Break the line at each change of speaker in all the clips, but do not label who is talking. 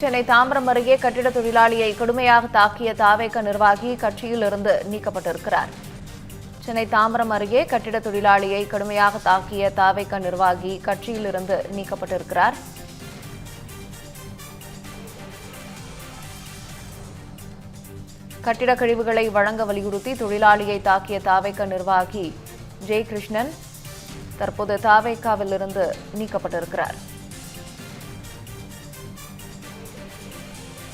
சென்னை தாம்பரம் அருகே கட்டிட தொழிலாளியை கடுமையாக தாக்கிய தாவேக நிர்வாகி கட்சியில் இருந்து நீக்கப்பட்டிருக்கிறார். சென்னை தாம்பரம் அருகே கட்டிட தொழிலாளியை கடுமையாக தாக்கிய தாவேக நிர்வாகி கட்சியில் இருந்து நீக்கப்பட்டிருக்கிறார். கட்டிட கழிவுகளை வழங்க வலியுறுத்தி தொழிலாளியை தாக்கிய தாவேக நிர்வாகி ஜெயகிருஷ்ணன் தற்போது தாவேகாவில் இருந்து நீக்கப்பட்டிருக்கிறார்.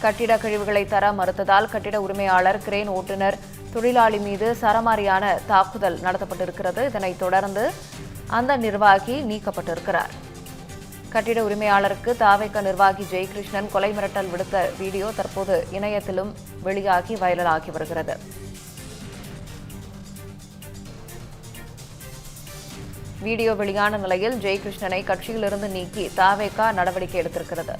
கட்டிட கழிவுகளை தர மறுத்ததால் கட்டிட உரிமையாளர், கிரேன் ஓட்டுநர், தொழிலாளி மீது சரமாரியான தாக்குதல் நடத்தப்பட்டிருக்கிறது. இதனைத் தொடர்ந்து அந்த நிர்வாகி நீக்கப்பட்டிருக்கிறார். கட்டிட உரிமையாளருக்கு தாவேக நிர்வாகி ஜெயகிருஷ்ணன் கொலை மிரட்டல் விடுத்த வீடியோ தற்போது இணையத்திலும் வெளியாகி வைரலாகி வருகிறது. வீடியோ வெளியான நிலையில் ஜெயகிருஷ்ணனை கட்சியிலிருந்து நீக்கி தாவேக நடவடிக்கை எடுத்திருக்கிறது.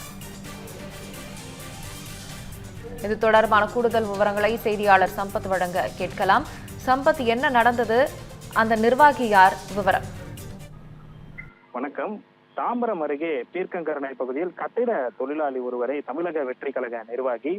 இது தொடர்பான கூடுதல் விவரங்களை செய்தியாளர் சம்பத் வழங்க கேட்கலாம். சம்பத், என்ன நடந்தது? அந்த நிர்வாகி யார்? விவரம்.
வணக்கம். தாம்பரம் அருகே பீர்க்கங்கரணை பகுதியில் கட்டிட தொழிலாளி ஒருவரை தமிழக வெற்றி கழக நிர்வாகி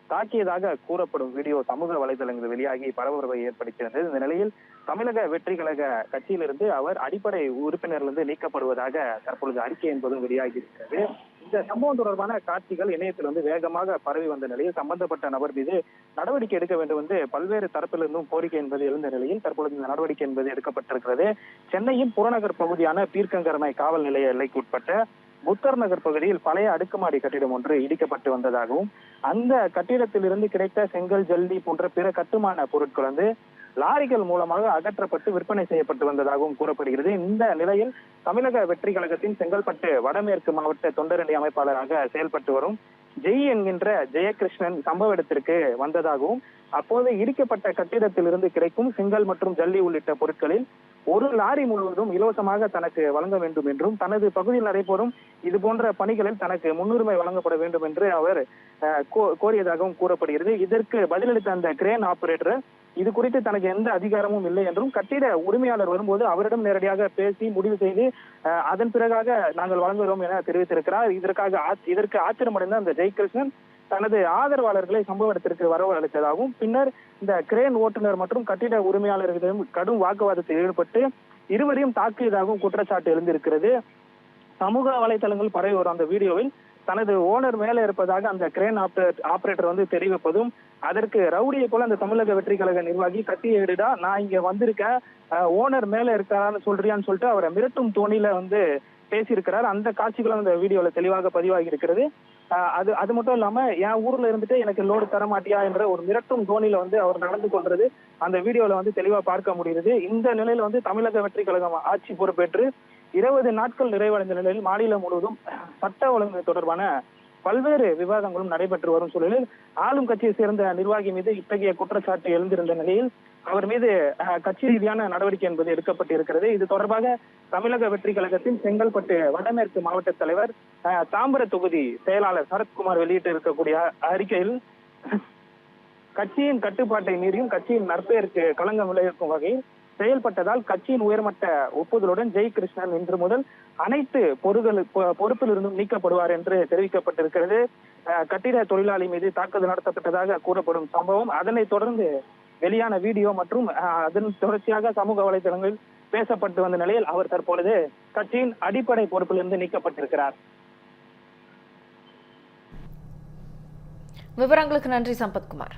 தாக்கியதாக கூறப்படும் வீடியோ சமூக வலைதளங்களில் வெளியாகி பரபரப்பை ஏற்படுத்தியிருந்தது. இந்த நிலையில் தமிழக வெற்றி கழக கட்சியிலிருந்து அவர் அடிப்படை உறுப்பினரிலிருந்து நீக்கப்படுவதாக தற்பொழுது அறிக்கை என்பதும் வெளியாகி இருக்கிறது. இந்த சம்பவம் தொடர்பான காட்சிகள் இணையத்தில் வேகமாக பரவி வந்த நிலையில் சம்பந்தப்பட்ட நபர் மீது நடவடிக்கை எடுக்க வேண்டும் என்று பல்வேறு தரப்பிலிருந்தும் கோரிக்கை என்பது எழுந்த நிலையில் தற்பொழுது இந்த நடவடிக்கை என்பது எடுக்கப்பட்டிருக்கிறது. சென்னையின் புறநகர் பகுதியான பீர்க்கங்கரணை காவல் நிலைய எல்லைக்குட்பட்ட புத்தர் நகர் பகுதியில் பழைய அடுக்குமாடி கட்டிடம் ஒன்று இடிக்கப்பட்டு வந்ததாகவும் அந்த கட்டிடத்திலிருந்து கிடைத்த செங்கல், ஜல்லி போன்ற பிற கட்டுமான பொருட்கள் லாரிகள் மூலமாக அகற்றப்பட்டு விற்பனை செய்யப்பட்டு வந்ததாகவும் கூறப்படுகிறது. இந்த நிலையில் தமிழக வெற்றி கழகத்தின் செங்கல்பட்டு வடமேற்கு மாவட்ட தொண்டரணி அமைப்பாளராக செயல்பட்டு வரும் ஜெய் என்கின்ற ஜெயகிருஷ்ணன் சம்பவ இடத்திற்கு வந்ததாகவும் அப்போது இடிக்கப்பட்ட கட்டிடத்திலிருந்து கிடைக்கும் செங்கல் மற்றும் ஜல்லி உள்ளிட்ட பொருட்களில் ஒரு லாரி முழுவதும் இலவசமாக தனக்கு வழங்க வேண்டும் என்றும் தனது பகுதியில் நடைபெறும் இது போன்ற பணிகளில் தனக்கு முன்னுரிமை வழங்கப்பட வேண்டும் என்று அவர் கோரியதாகவும் கூறப்படுகிறது. இதற்கு பதிலளித்த அந்த கிரேன் ஆபரேட்டர் இது குறித்து தனக்கு எந்த அதிகாரமும் இல்லை என்றும் கட்டிட உரிமையாளர் வரும்போது அவரிடம் நேரடியாக பேசி முடிவு செய்து அதன் பிறகாக நாங்கள் வழங்குகிறோம் என தெரிவித்திருக்கிறார். இதற்கு ஆச்சரியமடைந்த அந்த ஜெயகிருஷ்ணன் தனது ஆதரவாளர்களை சம்பவ இடத்திற்கு வரவழைத்ததாகவும் பின்னர் இந்த கிரேன் ஓட்டுநர் மற்றும் கட்டிட உரிமையாளர்களிடம் கடும் வாக்குவாதத்தில் ஈடுபட்டு இருவரையும் தாக்கியதாகவும் குற்றச்சாட்டு எழுந்திருக்கிறது. சமூக வலைதளங்கள் பரவி வரும் அந்த வீடியோவில் தனது ஓனர் மேலே இருப்பதாக அந்த கிரேன் ஆபரேட்டர் தெரிவிப்பதும் அதற்கு ரவுடியை போல அந்த தமிழக வெற்றி கழக நிர்வாகி கத்தியை எடுடா, நான் இங்க வந்திருக்கேன், ஓனர் மேல இருக்காரான்னு சொல்றியான்னு சொல்லிட்டு அவரை மிரட்டும் தோணியில பேசியிருக்கிறார். அந்த காட்சிகளும் அந்த வீடியோல தெளிவாக பதிவாகி இருக்கிறது. அது மட்டும் இல்லாம என் ஊர்ல இருந்துட்டு எனக்கு லோடு தர மாட்டியா என்ற ஒரு மிரட்டும் தோணியில அவர் நடந்து கொள்றது அந்த வீடியோல தெளிவா பார்க்க முடியுது. இந்த நிலையில தமிழக வெற்றி கழகம் ஆட்சி பொறுப்பேற்று 20 நாட்கள் நிறைவடைந்த நிலையில் மாநிலம் முழுவதும் சட்ட ஒழுங்கு தொடர்பான பல்வேறு விவாதங்களும் நடைபெற்று வரும் சூழலில் ஆளும் கட்சியை சேர்ந்த நிர்வாகி மீது இத்தகைய குற்றச்சாட்டு எழுந்திருந்த நிலையில் அவர் மீது கட்சி ரீதியான நடவடிக்கை என்பது எடுக்கப்பட்டிருக்கிறது. இது தொடர்பாக தமிழக வெற்றி கழகத்தின் செங்கல்பட்டு வடமேற்கு மாவட்ட தலைவர், தாம்பர தொகுதி செயலாளர் சரத்குமார் வெளியிட்டு இருக்கக்கூடிய அறிக்கையில் கட்சியின் கட்டுப்பாட்டை மீறியும் கட்சியின் நற்பெயருக்கு களங்கம் விளைவிக்கும் வகையில் செயல்பட்டதால் கட்சியின் உயர்மட்ட ஒப்புதலுடன் ஜெயகிருஷ்ணன் இன்று முதல் அனைத்து பொறுப்பிலிருந்தும் நீக்கப்படுவார் என்று தெரிவிக்கப்பட்டிருக்கிறது. கட்டிட தொழிலாளி மீது தாக்குதல் நடத்தப்பட்டதாக கூறப்படும் சம்பவம், அதனை தொடர்ந்து வெளியான வீடியோ மற்றும் அதன் தொடர்ச்சியாக சமூக வலைதளங்களில் பேசப்பட்டு வந்த நிலையில் அவர் தற்பொழுது கட்சியின் அடிப்படை பொறுப்பிலிருந்து நீக்கப்பட்டிருக்கிறார்.
விவரங்களுக்கு நன்றி சம்பத்குமார்.